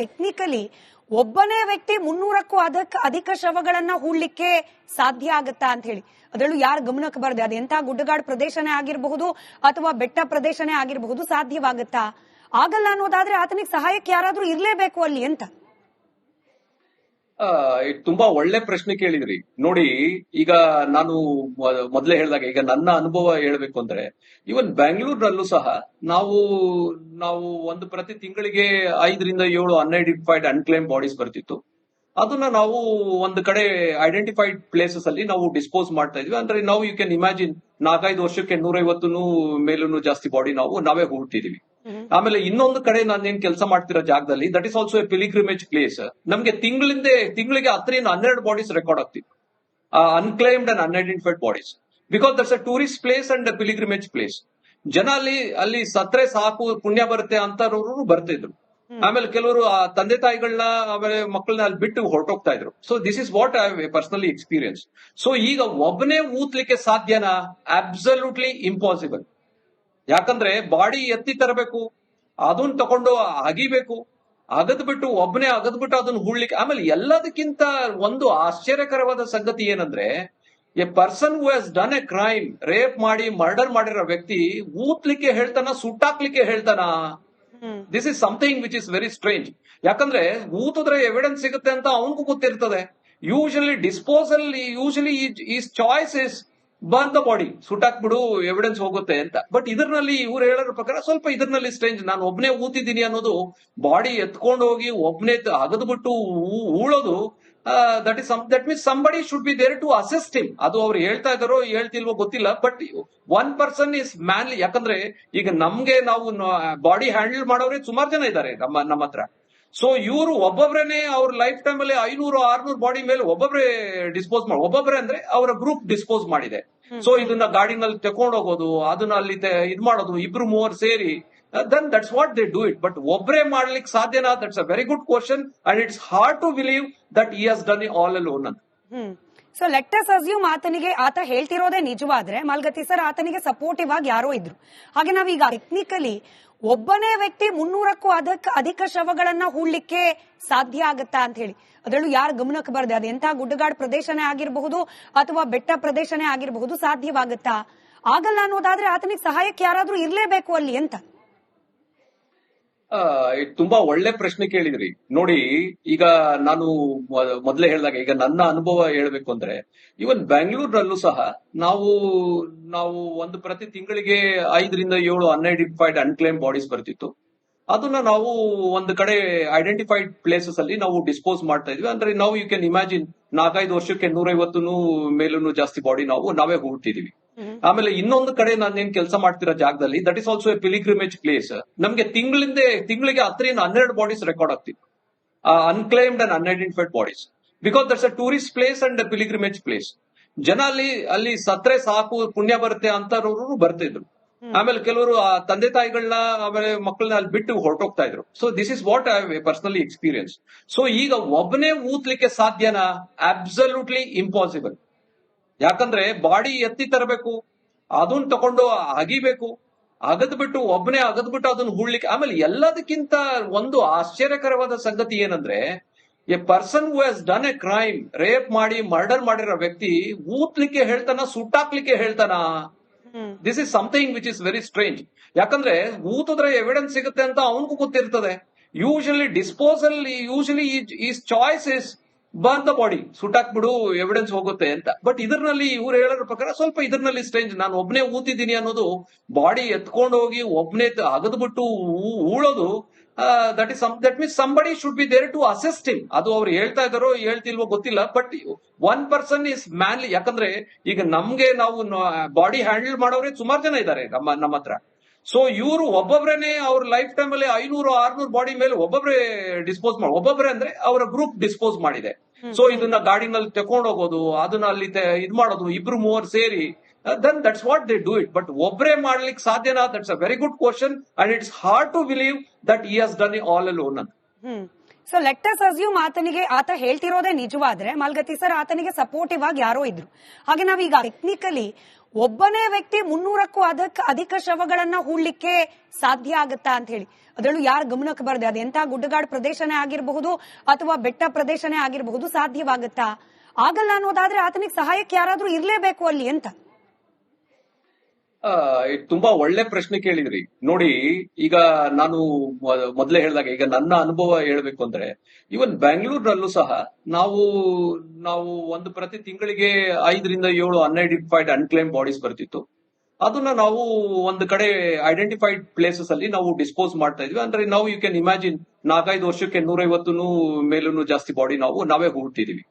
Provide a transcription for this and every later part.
Technically ಒಬ್ಬನೇ ವ್ಯಕ್ತಿ 300ಕ್ಕೂ ಅಧಿಕ ಶವಗಳನ್ನ ಹೂಳ್ಲಿಕ್ಕೆ ಸಾಧ್ಯ ಆಗತ್ತಾ ಅಂತ ಹೇಳಿ, ಅದರಲ್ಲೂ ಯಾರ ಗಮನಕ್ಕೆ ಬರದೆ ಅದು ಎಂತ ಗುಡ್ಡಗಾಡು ಪ್ರದೇಶನೇ ಆಗಿರಬಹುದು ಅಥವಾ ಬೆಟ್ಟ ಪ್ರದೇಶನೇ ಆಗಿರಬಹುದು, ಸಾಧ್ಯವಾಗತ್ತಾ? ಆಗಲ್ಲ ಅನ್ನೋದಾದ್ರೆ ಆತನಿಗೆ ಸಹಾಯಕ್ಕೆ ಯಾರಾದ್ರೂ ಇರ್ಲೇಬೇಕು ಅಲ್ಲಿ ಅಂತ. ತುಂಬಾ ಒಳ್ಳೆ ಪ್ರಶ್ನೆ ಕೇಳಿದ್ರಿ. ನೋಡಿ, ಈಗ ನಾನು ಮೊದಲೇ ಹೇಳಿದಾಗ, ಈಗ ನನ್ನ ಅನುಭವ ಹೇಳ್ಬೇಕು ಅಂದ್ರೆ, ಇವನ್ ಬ್ಯಾಂಗ್ಳೂರ್ನಲ್ಲೂ ಸಹ ನಾವು ಒಂದು ಪ್ರತಿ ತಿಂಗಳಿಗೆ 5 ರಿಂದ 7 ಅನ್ಐಡೆಂಟಿಫೈಡ್ ಅನ್ಕ್ಲೈಮ್ ಬಾಡೀಸ್ ಬರ್ತಿತ್ತು. ಅದನ್ನ ನಾವು ಒಂದು ಕಡೆ ಐಡೆಂಟಿಫೈಡ್ ಪ್ಲೇಸಸ್ ಅಲ್ಲಿ ನಾವು ಡಿಸ್ಪೋಸ್ ಮಾಡ್ತಾ ಇದ್ವಿ. ಅಂದ್ರೆ ನಾವು ಯು ಕ್ಯಾನ್ ಇಮ್ಯಾಜಿನ್ 4-5 ವರ್ಷಕ್ಕೆ 150 ಮೇಲೂ ಜಾಸ್ತಿ ಬಾಡಿ ನಾವೇ ಹೂಡ್ತಿದೀವಿ. ಆಮೇಲೆ ಇನ್ನೊಂದು ಕಡೆ ನಾನೇನ್ ಕೆಲಸ ಮಾಡ್ತಿರೋ ಜಾಗದಲ್ಲಿ, that is also A pilgrimage place. ನಮ್ಗೆ ತಿಂಗಳಿಗೆ 10ರಿಂದ 12 ಬಾಡೀಸ್ ರೆಕಾರ್ಡ್ ಆಗ್ತಿತ್ತು, ಅನ್ಕ್ಲೈಮ್ಡ್ and unidentified bodies, because that's a tourist place and pilgrimage place. ಜನ ಅಲ್ಲಿ ಸತ್ರೆ ಸಾಕು, ಪುಣ್ಯ ಬರುತ್ತೆ ಅಂತವ್ರು ಬರ್ತಿದ್ರು. ಆಮೇಲೆ ಕೆಲವರು ಆ ತಂದೆ ತಾಯಿಗಳನ್ನ ಆಮೇಲೆ ಮಕ್ಕಳನ್ನ ಅಲ್ಲಿ ಬಿಟ್ಟು ಹೊರಟೋಗ್ತಾ ಇದ್ರು. So this is what I personally experience. So ಈಗ ಒಬ್ಬನೇ ಊತ್ಲಿಕ್ಕೆ ಸಾಧ್ಯನಾ? Absolutely impossible. ಯಾಕಂದ್ರೆ ಬಾಡಿ ಎತ್ತಿ ತರಬೇಕು, ಅದನ್ನ ತಗೊಂಡು ಅಗಿಬೇಕು, ಅಗದ್ಬಿಟ್ಟು ಒಬ್ಬನೇ ಅಗದ್ಬಿಟ್ಟು ಅದನ್ನ ಹೂಳ್ಲಿಕ್ಕೆ. ಆಮೇಲೆ ಎಲ್ಲದಕ್ಕಿಂತ ಒಂದು ಆಶ್ಚರ್ಯಕರವಾದ ಸಂಗತಿ ಏನಂದ್ರೆ, a person who has done a crime, rape ಮಾಡಿ ಮರ್ಡರ್ ಮಾಡಿರೋ ವ್ಯಕ್ತಿ ಊತ್ಲಿಕ್ಕೆ ಹೇಳ್ತಾನ, ಸುಟ್ಟಾಕ್ಲಿಕ್ಕೆ ಹೇಳ್ತಾನ? This is something which is very strange. ಯಾಕಂದ್ರೆ ಊತಿದ್ರೆ ಎವಿಡೆನ್ಸ್ ಸಿಗುತ್ತೆ ಅಂತ ಅವನಿಗೂ ಗೊತ್ತಿರ್ತದೆ. Usually disposal, his choice is burn the body, ಸುಟ್ಟಾಕ್ಬಿಡು, ಎವಿಡೆನ್ಸ್ ಹೋಗುತ್ತೆ ಅಂತ. ಬಟ್ ಇದರಲ್ಲಿ ಇವ್ರು ಹೇಳೋದ್ರ ಪ್ರಕಾರ ಸ್ವಲ್ಪ ಇದರಲ್ಲಿ ಸ್ಟ್ರೇಂಜ್. ನಾನು ಒಬ್ನೇ ಊತಿದ್ದೀನಿ ಅನ್ನೋದು, ಬಾಡಿ ಎತ್ಕೊಂಡು ಹೋಗಿ ಒಬ್ನೇ ಅಗದ್ಬಿಟ್ಟು ಊಳೋದು, that means somebody should be there to assist him. ಅದು ಅವ್ರು ಹೇಳ್ತಾ ಇದಾರೋ ಹೇಳ್ತಿಲ್ವೋ ಗೊತ್ತಿಲ್ಲ, but one person is manly. ಯಾಕಂದ್ರೆ ಈಗ ನಮ್ಗೆ ನಾವು ಬಾಡಿ ಹ್ಯಾಂಡಲ್ ಮಾಡೋರೇ ಸುಮಾರು ಜನ ಇದ್ದಾರೆ ನಮ್ಮ ಹತ್ರ. ಸೊ ಇವರು ಒಬ್ಬೊಬ್ರೇನೆ ಅವ್ರ ಲೈಫ್ ಟೈಮ್ ಅಲ್ಲಿ 500-600 ಬಾಡಿ ಮೇಲೆ ಒಬ್ಬೊಬ್ರೆ ಡಿಸ್ಪೋಸ್ ಮಾಡಿ, ಒಬ್ಬೊಬ್ರೆ ಅಂದ್ರೆ ಅವರ ಗ್ರೂಪ್ ಡಿಸ್ಪೋಸ್ ಮಾಡಿದೆ. ಸೊ ಇದನ್ನ ಗಾಡಿನಲ್ಲಿ ತಕೊಂಡ್ ಹೋಗೋದು, ಅದನ್ನ ಅಲ್ಲಿ ಇದ್ ಮಾಡೋದು, 2-3 ಸೇರಿ, then that's what they do it. But ಒಬ್ರೇ ಮಾಡ್ಲಿಕ್ಕೆ ಸಾಧ್ಯನಾ? That's a very good question and it's hard to believe that he has done it all alone ಅಂತ. ಸೊ ಲೆಟ್ ಅಸ್ ಅಸ್ಯೂಮ್ ಆತ ಹೇಳ್ತಿರೋದೇ ನಿಜವಾದ್ರೆ, ಮಾಲ್ಗತ್ತಿ ಸರ್, ಆತನಿಗೆ ಸಪೋರ್ಟಿವ್ ಆಗಿ ಯಾರೋ ಇದ್ರು. ಹಾಗೆ ನಾವೀಗ ಟೆಕ್ನಿಕಲಿ ಒಬ್ಬನೇ ವ್ಯಕ್ತಿ 300ಕ್ಕೂ ಅಧಿಕ ಶವಗಳನ್ನ ಹೂಳ್ಲಿಕ್ಕೆ ಸಾಧ್ಯ ಆಗತ್ತಾ ಅಂತ ಹೇಳಿ, ಅದರಲ್ಲೂ ಯಾರ ಗಮನಕ್ಕೆ ಬರದೆ ಅದು ಎಂತ ಗುಡ್ಡಗಾಡು ಪ್ರದೇಶನೇ ಆಗಿರಬಹುದು ಅಥವಾ ಬೆಟ್ಟ ಪ್ರದೇಶನೇ ಆಗಿರಬಹುದು, ಸಾಧ್ಯವಾಗತ್ತಾ? ಆಗಲ್ಲ ಅನ್ನೋದಾದ್ರೆ ಆತನಿಗೆ ಸಹಾಯಕ್ಕೆ ಯಾರಾದ್ರೂ ಇರ್ಲೇಬೇಕು ಅಲ್ಲಿ ಅಂತ. ತುಂಬಾ ಒಳ್ಳೆ ಪ್ರಶ್ನೆ ಕೇಳಿದ್ರಿ. ನೋಡಿ, ಈಗ ನಾನು ಮೊದಲೇ ಹೇಳಿದಾಗ, ಈಗ ನನ್ನ ಅನುಭವ ಹೇಳ್ಬೇಕು ಅಂದ್ರೆ, ಇವನ್ ಬ್ಯಾಂಗ್ಳೂರ್ನಲ್ಲೂ ಸಹ ನಾವು ಒಂದು ಪ್ರತಿ ತಿಂಗಳಿಗೆ 5 ರಿಂದ 7 ಅನ್ಐಡೆಂಟಿಫೈಡ್ ಅನ್ಕ್ಲೈಮ್ ಬಾಡೀಸ್ ಬರ್ತಿತ್ತು. ಅದನ್ನ ನಾವು ಒಂದು ಕಡೆ ಐಡೆಂಟಿಫೈಡ್ ಪ್ಲೇಸಸ್ ಅಲ್ಲಿ ನಾವು ಡಿಸ್ಪೋಸ್ ಮಾಡ್ತಾ ಇದ್ವಿ. ಅಂದ್ರೆ ನಾವು ಯು ಕ್ಯಾನ್ ಇಮ್ಯಾಜಿನ್ 4-5 ವರ್ಷಕ್ಕೆ 150 ಮೇಲೂ ಜಾಸ್ತಿ ಬಾಡಿ ನಾವೇ ಹೂಡ್ತಿದೀವಿ. ಆಮೇಲೆ ಇನ್ನೊಂದು ಕಡೆ ನಾನೇನ್ ಕೆಲಸ ಮಾಡ್ತಿರೋ ಜಾಗದಲ್ಲಿ, that is also A pilgrimage place. ನಮ್ಗೆ ತಿಂಗಳಿಗೆ 10ರಿಂದ 12 ಬಾಡೀಸ್ ರೆಕಾರ್ಡ್ ಆಗ್ತಿತ್ತು, ಅನ್ಕ್ಲೈಮ್ಡ್ and unidentified bodies, because that's a tourist place and pilgrimage place. ಜನ ಅಲ್ಲಿ ಸತ್ರೆ ಸಾಕು, ಪುಣ್ಯ ಬರುತ್ತೆ ಅಂತವ್ರು ಬರ್ತಿದ್ರು. ಆಮೇಲೆ ಕೆಲವರು ಆ ತಂದೆ ತಾಯಿಗಳನ್ನ ಆಮೇಲೆ ಮಕ್ಕಳನ್ನ ಅಲ್ಲಿ ಬಿಟ್ಟು ಹೊರಟೋಗ್ತಾ ಇದ್ರು. So this is what I personally experience. So ಈಗ ಒಬ್ಬನೇ ಊತ್ಲಿಕ್ಕೆ ಸಾಧ್ಯನಾ? Absolutely impossible. ಯಾಕಂದ್ರೆ ಬಾಡಿ ಎತ್ತಿ ತರಬೇಕು, ಅದನ್ನ ತಗೊಂಡು ಅಗಿಬೇಕು, ಅಗದ್ಬಿಟ್ಟು ಒಬ್ಬನೇ ಅಗದ್ಬಿಟ್ಟು ಅದನ್ನ ಹೂಳ್ಲಿಕ್ಕೆ. ಆಮೇಲೆ ಎಲ್ಲದಕ್ಕಿಂತ ಒಂದು ಆಶ್ಚರ್ಯಕರವಾದ ಸಂಗತಿ ಏನಂದ್ರೆ, a person who has done a crime, rape ಮಾಡಿ ಮರ್ಡರ್ ಮಾಡಿರೋ ವ್ಯಕ್ತಿ ಊತ್ಲಿಕ್ಕೆ ಹೇಳ್ತಾನ, ಸುಟ್ಟಾಕ್ಲಿಕ್ಕೆ ಹೇಳ್ತಾನ? This is something which is very strange. ಯಾಕಂದ್ರೆ ಊತಿದ್ರೆ ಎವಿಡೆನ್ಸ್ ಸಿಗುತ್ತೆ ಅಂತ ಅವನಿಗೂ ಗೊತ್ತಿರ್ತದೆ. Usually disposal, his choice is burn the body, ಸುಟ್ಟಾಕ್ಬಿಡು, ಎವಿಡೆನ್ಸ್ ಹೋಗುತ್ತೆ ಅಂತ. ಬಟ್ ಇದರಲ್ಲಿ ಇವ್ರು ಹೇಳೋದ್ರ ಪ್ರಕಾರ ಸ್ವಲ್ಪ ಇದರಲ್ಲಿ ಸ್ಟ್ರೇಂಜ್. ನಾನು ಒಬ್ನೇ ಊತಿದ್ದೀನಿ ಅನ್ನೋದು, ಬಾಡಿ ಎತ್ಕೊಂಡು ಹೋಗಿ ಒಬ್ನೇ ಅಗದ್ಬಿಟ್ಟು ಊಳೋದು, that means somebody should be there to assist him. ಅದು ಅವ್ರು ಹೇಳ್ತಾ ಇದಾರೋ ಹೇಳ್ತಿಲ್ವೋ ಗೊತ್ತಿಲ್ಲ, but one person is manly. ಯಾಕಂದ್ರೆ ಈಗ ನಮ್ಗೆ ಬಾಡಿ ಹ್ಯಾಂಡಲ್ ಮಾಡೋರೇ ಸುಮಾರು ಜನ ಇದ್ದಾರೆ ನಮ್ಮ ಹತ್ರ. ಸೊ ಇವರು ಒಬ್ಬೊಬ್ರೇನೆ ಅವ್ರ ಲೈಫ್ ಟೈಮ್ ಅಲ್ಲಿ 500-600 ಬಾಡಿ ಮೇಲೆ ಒಬ್ಬೊಬ್ರೆ ಡಿಸ್ಪೋಸ್ ಮಾಡಿ, ಒಬ್ಬೊಬ್ರೆ ಅಂದ್ರೆ ಅವರ ಗ್ರೂಪ್ ಡಿಸ್ಪೋಸ್ ಮಾಡಿದೆ. ಸೊ ಇದನ್ನ ಗಾಡಿನಲ್ಲಿ ತಕೊಂಡ್ ಹೋಗೋದು, ಅದನ್ನ ಅಲ್ಲಿ ಇದ್ ಮಾಡೋದು, 2-3 ಸೇರಿ, then that's what they do it. But ಒಬ್ರೇ ಮಾಡ್ಲಿಕ್ಕೆ ಸಾಧ್ಯನಾ? That's a very good question and it's hard to believe that he has done it all alone ಅಂತ. ಸೊ ಲೆಟ್ ಅಸ್ ಅಸ್ಯೂಮ್ ಆತ ಹೇಳ್ತಿರೋದೇ ನಿಜವಾದ್ರೆ, ಮಾಲ್ಗತ್ತಿ ಸರ್, ಆತನಿಗೆ ಸಪೋರ್ಟಿವ್ ಆಗಿ ಯಾರೋ ಇದ್ರು. ಹಾಗೆ ನಾವೀಗ ಟೆಕ್ನಿಕಲಿ ಒಬ್ಬನೇ ವ್ಯಕ್ತಿ 300ಕ್ಕೂ ಅಧಿಕ ಶವಗಳನ್ನ ಹೂಡ್ಲಿಕ್ಕೆ ಸಾಧ್ಯ ಆಗುತ್ತಾ ಅಂತ ಹೇಳಿ ಅದರಲ್ಲೂ ಯಾರ ಗಮನಕ್ಕೆ ಬರದೆ ಅದೆಂತ ಗುಡ್ಡಗಾಡು ಪ್ರದೇಶನೇ ಆಗಿರಬಹುದು ಅಥವಾ ಬೆಟ್ಟ ಪ್ರದೇಶನೇ ಆಗಿರಬಹುದು ಸಾಧ್ಯವಾಗುತ್ತಾ ಆಗಲ್ಲ ಅನ್ನೋದಾದ್ರೆ ಆತನಿಗೆ ಸಹಾಯಕ್ಕೆ ಯಾರಾದ್ರೂ ಇರ್ಲೇಬೇಕು ಅಲ್ಲಿ ಅಂತ. ತುಂಬಾ ಒಳ್ಳೆ ಪ್ರಶ್ನೆ ಕೇಳಿದ್ರಿ. ನೋಡಿ, ಈಗ ನಾನು ಮೊದಲೇ ಹೇಳಿದಾಗ ಈಗ ನನ್ನ ಅನುಭವ ಹೇಳ್ಬೇಕು ಅಂದ್ರೆ ಇವನ್ ಬ್ಯಾಂಗ್ಳೂರ್ನಲ್ಲೂ ಸಹ ನಾವು ನಾವು ಒಂದು ಪ್ರತಿ ತಿಂಗಳಿಗೆ 5ರಿಂದ 7 ಅನ್ಐಡೆಂಟಿಫೈಡ್ ಅನ್ಕ್ಲೈಮ್ ಬಾಡೀಸ್ ಬರ್ತಿತ್ತು. ಅದನ್ನ ನಾವು ಒಂದು ಕಡೆ ಐಡೆಂಟಿಫೈಡ್ ಪ್ಲೇಸಸ್ ಅಲ್ಲಿ ನಾವು ಡಿಸ್ಪೋಸ್ ಮಾಡ್ತಾ ಇದ್ವಿ. ಅಂದ್ರೆ ನಾವು ಯು ಕ್ಯಾನ್ ಇಮ್ಯಾಜಿನ್ 4-5 ವರ್ಷಕ್ಕೆ 150 ಮೇಲೂ ಜಾಸ್ತಿ ಬಾಡಿ ನಾವೇ ಹೂಡ್ತಿದೀವಿ.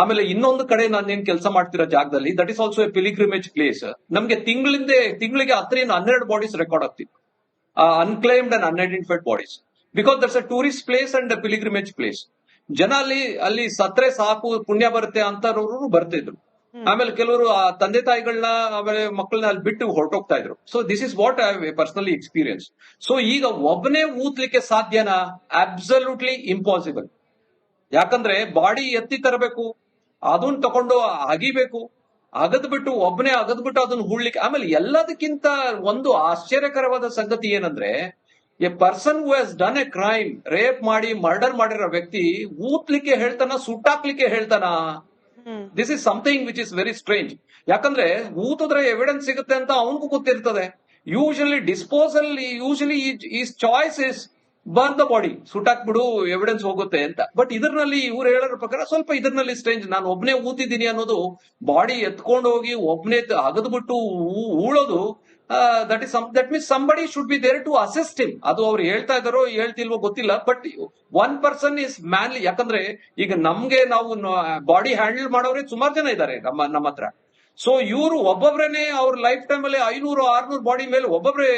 ಆಮೇಲೆ ಇನ್ನೊಂದು ಕಡೆ ನಾನೇನ್ ಕೆಲಸ ಮಾಡ್ತಿರೋ ಜಾಗದಲ್ಲಿ that is also A pilgrimage place. ನಮ್ಗೆ ತಿಂಗಳಿಗೆ 10ರಿಂದ 12 ಬಾಡೀಸ್ ರೆಕಾರ್ಡ್ ಆಗ್ತಿತ್ತು, ಅನ್ಕ್ಲೈಮ್ಡ್ and unidentified bodies, because that's a tourist place and pilgrimage place. ಜನ ಅಲ್ಲಿ ಸತ್ರೆ ಸಾಕು ಪುಣ್ಯ ಬರುತ್ತೆ ಅಂತವ್ರು ಬರ್ತಿದ್ರು. ಆಮೇಲೆ ಕೆಲವರು ಆ ತಂದೆ ತಾಯಿಗಳನ್ನ ಆಮೇಲೆ ಮಕ್ಕಳನ್ನ ಅಲ್ಲಿ ಬಿಟ್ಟು ಹೊರಟೋಗ್ತಾ ಇದ್ರು. So this is what I personally experience. So ಈಗ ಒಬ್ಬನೇ ಊತ್ಲಿಕ್ಕೆ ಸಾಧ್ಯನಾ? Absolutely impossible. ಯಾಕಂದ್ರೆ ಬಾಡಿ ಎತ್ತಿ ತರಬೇಕು, ಅದನ್ನ ತಕೊಂಡು ಅಗಿಬೇಕು, ಅಗದ್ಬಿಟ್ಟು ಒಬ್ಬನೇ ಅಗದ್ಬಿಟ್ಟು ಅದನ್ನ ಹೂಡ್ಲಿಕ್ಕೆ. ಆಮೇಲೆ ಎಲ್ಲದಕ್ಕಿಂತ ಒಂದು ಆಶ್ಚರ್ಯಕರವಾದ ಸಂಗತಿ ಏನಂದ್ರೆ, a person who has done a crime, rape ಮಾಡಿ ಮರ್ಡರ್ ಮಾಡಿರೋ ವ್ಯಕ್ತಿ ಊತ್ಲಿಕ್ಕೆ ಹೇಳ್ತಾನ, ಸುಟ್ಟಾಕ್ಲಿಕ್ಕೆ ಹೇಳ್ತಾನ? This is something which is very strange. ಯಾಕಂದ್ರೆ ಊತಿದ್ರೆ ಎವಿಡೆನ್ಸ್ ಸಿಗುತ್ತೆ ಅಂತ ಅವನಿಗೂ ಗೊತ್ತಿರ್ತದೆ. Usually disposal his choice is burn the body, ಸುಟ್ಟಾಕ್ಬಿಡು ಎವಿಡೆನ್ಸ್ ಹೋಗುತ್ತೆ ಅಂತ. ಬಟ್ ಇದರಲ್ಲಿ ಇವ್ರು ಹೇಳೋದ್ರ ಪ್ರಕಾರ ಸ್ವಲ್ಪ ಇದರಲ್ಲಿ ಸ್ಟ್ರೇಂಜ್. ನಾನು ಒಬ್ನೇ ಊತಿದ್ದೀನಿ ಅನ್ನೋದು, ಬಾಡಿ ಎತ್ಕೊಂಡು ಹೋಗಿ ಒಬ್ನೇ ಅಗದ್ಬಿಟ್ಟು ಊಳೋದು, that means somebody should be there to assist him. ಅದು ಅವ್ರು ಹೇಳ್ತಾ ಇದಾರೋ ಹೇಳ್ತಿಲ್ವೋ ಗೊತ್ತಿಲ್ಲ, but one person is manly. ಯಾಕಂದ್ರೆ ಈಗ ನಾವು ಬಾಡಿ ಹ್ಯಾಂಡಲ್ ಮಾಡೋರೇ ಸುಮಾರು ಜನ ಇದ್ದಾರೆ ನಮ್ಮ ಹತ್ರ. ಸೊ ಇವರು ಒಬ್ಬೊಬ್ರೇನೆ ಅವ್ರ ಲೈಫ್ ಟೈಮ್ ಅಲ್ಲಿ 500-600 ಬಾಡಿ ಮೇಲೆ ಒಬ್ಬೊಬ್ರೆ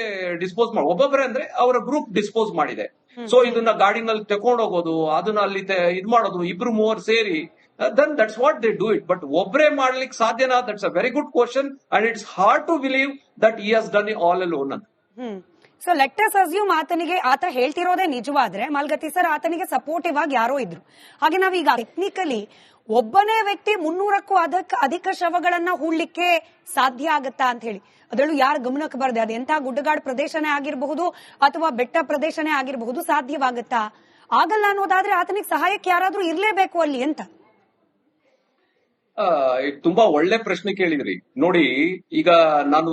ಡಿಸ್ಪೋಸ್ ಒಬ್ಬೊಬ್ರೆ ಅಂದ್ರೆ ಅವರ ಗ್ರೂಪ್ ಡಿಸ್ಪೋಸ್ ಮಾಡಿದೆ. ಸೊ ಇದನ್ನ ಗಾಡಿನಲ್ಲಿ ತಗೊಂಡು ಹೋಗೋದು, ಅದನ್ನ ಅಲ್ಲಿ ಇದ್ ಮಾಡೋದು, 2-3 ಸೇರಿ, then that's what they do it. But ಒಬ್ರೇ ಮಾಡ್ಲಿಕ್ಕೆ ಸಾಧ್ಯನಾ? That's a very good question and it's hard to believe that he has done it all alone ಅಂತ. ಸೊ ಲೆಟ್ ಅಸ್ ಅಸ್ಯೂಮ್ ಆತ ಹೇಳ್ತಿರೋದೇ ನಿಜವಾದ್ರೆ ಮಾಲ್ಗತ್ತಿ ಸರ್ ಆತನಿಗೆ ಸಪೋರ್ಟಿವ್ ಆಗಿ ಯಾರೋ ಇದ್ರು. ಹಾಗೆ ನಾವೀಗ ಟೆಕ್ನಿಕಲಿ ಒಬ್ಬನೇ ವ್ಯಕ್ತಿ 300ಕ್ಕೂ ಅಧಿಕ ಶವಗಳನ್ನ ಹೂಡ್ಲಿಕ್ಕೆ ಸಾಧ್ಯ ಆಗುತ್ತಾ ಅಂತ ಹೇಳಿ ಅದರಲ್ಲೂ ಯಾರ ಗಮನಕ್ಕೆ ಬರದೆ ಅದೆಂತ ಗುಡ್ಡಗಾಡು ಪ್ರದೇಶನೇ ಆಗಿರಬಹುದು ಅಥವಾ ಬೆಟ್ಟ ಪ್ರದೇಶನೇ ಆಗಿರಬಹುದು ಸಾಧ್ಯವಾಗುತ್ತಾ ಆಗಲ್ಲ ಅನ್ನೋದಾದ್ರೆ ಆತನಿಗೆ ಸಹಾಯಕ್ಕೆ ಯಾರಾದ್ರೂ ಇರ್ಲೇಬೇಕು ಅಲ್ಲಿ ಅಂತ. ತುಂಬಾ ಒಳ್ಳೆ ಪ್ರಶ್ನೆ ಕೇಳಿದ್ರಿ. ನೋಡಿ, ಈಗ ನಾನು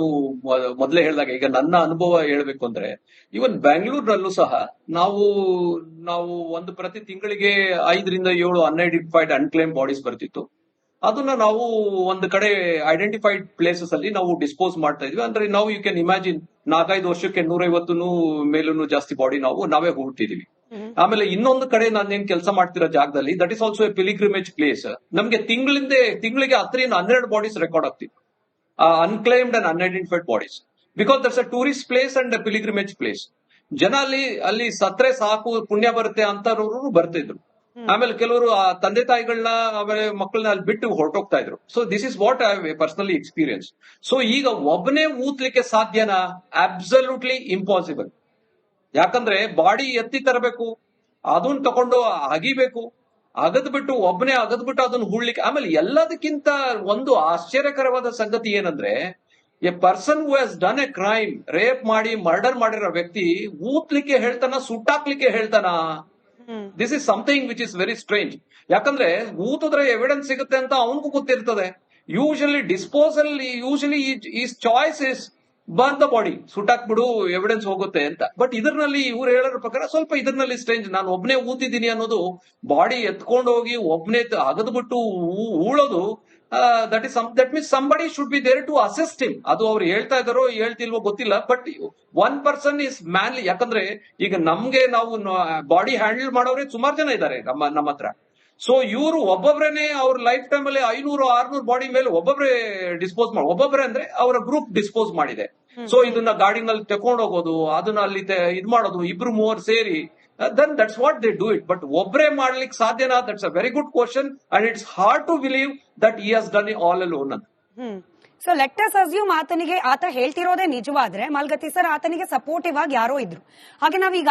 ಮೊದಲೇ ಹೇಳಿದಾಗ ಈಗ ನನ್ನ ಅನುಭವ ಹೇಳ್ಬೇಕು ಅಂದ್ರೆ ಇವನ್ ಬ್ಯಾಂಗ್ಳೂರ್ನಲ್ಲೂ ಸಹ ನಾವು ಒಂದು ಪ್ರತಿ ತಿಂಗಳಿಗೆ 5ರಿಂದ 7 ಅನ್ಐಡೆಂಟಿಫೈಡ್ ಅನ್ಕ್ಲೈಮ್ ಬಾಡೀಸ್ ಬರ್ತಿತ್ತು. ಅದನ್ನ ನಾವು ಒಂದು ಕಡೆ ಐಡೆಂಟಿಫೈಡ್ ಪ್ಲೇಸಸ್ ಅಲ್ಲಿ ನಾವು ಡಿಸ್ಪೋಸ್ ಮಾಡ್ತಾ ಇದ್ವಿ. ಅಂದ್ರೆ ನಾವು ಯು ಕ್ಯಾನ್ ಇಮ್ಯಾಜಿನ್ 4-5 ವರ್ಷಕ್ಕೆ 150 ಮೇಲೂ ಜಾಸ್ತಿ ಬಾಡಿ ನಾವೇ ಹೂಡ್ತಿದೀವಿ. ಆಮೇಲೆ ಇನ್ನೊಂದು ಕಡೆ ನಾನೇನ್ ಕೆಲಸ ಮಾಡ್ತಿರೋ ಜಾಗದಲ್ಲಿ that is also A pilgrimage place. ನಮ್ಗೆ ತಿಂಗಳಿಗೆ 10ರಿಂದ 12 ಬಾಡೀಸ್ ರೆಕಾರ್ಡ್ ಆಗ್ತಿತ್ತು, ಅನ್ಕ್ಲೈಮ್ಡ್ and unidentified bodies, because that's a tourist place and pilgrimage place. ಜನ ಅಲ್ಲಿ ಸತ್ರೆ ಸಾಕು ಪುಣ್ಯ ಬರುತ್ತೆ ಅಂತವ್ರು ಬರ್ತಿದ್ರು. ಆಮೇಲೆ ಕೆಲವರು ಆ ತಂದೆ ತಾಯಿಗಳನ್ನ ಆಮೇಲೆ ಮಕ್ಕಳನ್ನ ಅಲ್ಲಿ ಬಿಟ್ಟು ಹೊರಟೋಗ್ತಾ ಇದ್ರು. So this is what I personally experience. So ಈಗ ಒಬ್ಬನೇ ಊತ್ಲಿಕ್ಕೆ ಸಾಧ್ಯನಾ? Absolutely impossible. ಯಾಕಂದ್ರೆ ಬಾಡಿ ಎತ್ತಿ ತರಬೇಕು, ಅದನ್ನ ತಕೊಂಡು ಅಗಿಬೇಕು, ಅಗದ್ಬಿಟ್ಟು ಒಬ್ಬನೇ ಅಗದ್ಬಿಟ್ಟು ಅದನ್ನ ಹೂಡ್ಲಿಕ್ಕೆ. ಆಮೇಲೆ ಎಲ್ಲದಕ್ಕಿಂತ ಒಂದು ಆಶ್ಚರ್ಯಕರವಾದ ಸಂಗತಿ ಏನಂದ್ರೆ, a person who has done a crime, rape ಮಾಡಿ ಮರ್ಡರ್ ಮಾಡಿರೋ ವ್ಯಕ್ತಿ ಊತ್ಲಿಕ್ಕೆ ಹೇಳ್ತಾನ, ಸುಟ್ಟಾಕ್ಲಿಕ್ಕೆ ಹೇಳ್ತಾನ? This is something which is very strange. ಯಾಕಂದ್ರೆ ಊತಿದ್ರೆ ಎವಿಡೆನ್ಸ್ ಸಿಗುತ್ತೆ ಅಂತ ಅವನಿಗೂ ಗೊತ್ತಿರ್ತದೆ. Usually disposal his choice is burn the body, ಸುಟ್ಟಾಕ್ಬಿಡು ಎವಿಡೆನ್ಸ್ ಹೋಗುತ್ತೆ ಅಂತ. ಬಟ್ ಇದರಲ್ಲಿ ಇವ್ರು ಹೇಳೋದ್ರ ಪ್ರಕಾರ ಸ್ವಲ್ಪ ಇದರಲ್ಲಿ ಸ್ಟ್ರೇಂಜ್. ನಾನು ಒಬ್ನೇ ಊತಿದ್ದೀನಿ ಅನ್ನೋದು, ಬಾಡಿ ಎತ್ಕೊಂಡು ಹೋಗಿ ಒಬ್ನೇ ಅಗದ್ಬಿಟ್ಟು ಊಳೋದು, that means somebody should be there to assist him. ಅದು ಅವ್ರು ಹೇಳ್ತಾ ಇದಾರೋ ಹೇಳ್ತಿಲ್ವೋ ಗೊತ್ತಿಲ್ಲ, but one person is manly. ಯಾಕಂದ್ರೆ ಈಗ ನಾವು ಬಾಡಿ ಹ್ಯಾಂಡಲ್ ಮಾಡೋರೇ ಸುಮಾರು ಜನ ಇದ್ದಾರೆ ನಮ್ಮ ಹತ್ರ. ಸೊ ಇವರು ಒಬ್ಬೊಬ್ರೇನೆ ಅವ್ರ ಲೈಫ್ ಟೈಮ್ ಅಲ್ಲಿ 500-600 ಬಾಡಿ ಮೇಲೆ ಒಬ್ಬೊಬ್ರೆ ಡಿಸ್ಪೋಸ್ ಒಬ್ಬೊಬ್ರೆ ಅಂದ್ರೆ ಅವರ ಗ್ರೂಪ್ ಡಿಸ್ಪೋಸ್ ಮಾಡಿದೆ. ಸೊ ಇದನ್ನ ಗಾಡಿನಲ್ಲಿ ತಗೊಂಡು ಹೋಗೋದು, ಅದನ್ನ ಅಲ್ಲಿ ಇದ್ ಮಾಡೋದು, 2-3 ಸೇರಿ, then that's what they do it. But ಒಬ್ರೇ ಮಾಡ್ಲಿಕ್ಕೆ ಸಾಧ್ಯನಾ? That's a very good question and it's hard to believe that he has done it all alone ಅಂತ. ಸೊ ಲೆಟ್ ಅಸ್ ಅಸ್ಯೂಮ್ ಆತ ಹೇಳ್ತಿರೋದೇ ನಿಜವಾದ್ರೆ ಮಾಲ್ಗತ್ತಿ ಸರ್ ಆತನಿಗೆ ಸಪೋರ್ಟಿವ್ ಆಗಿ ಯಾರೋ ಇದ್ರು. ಹಾಗೆ ನಾವೀಗ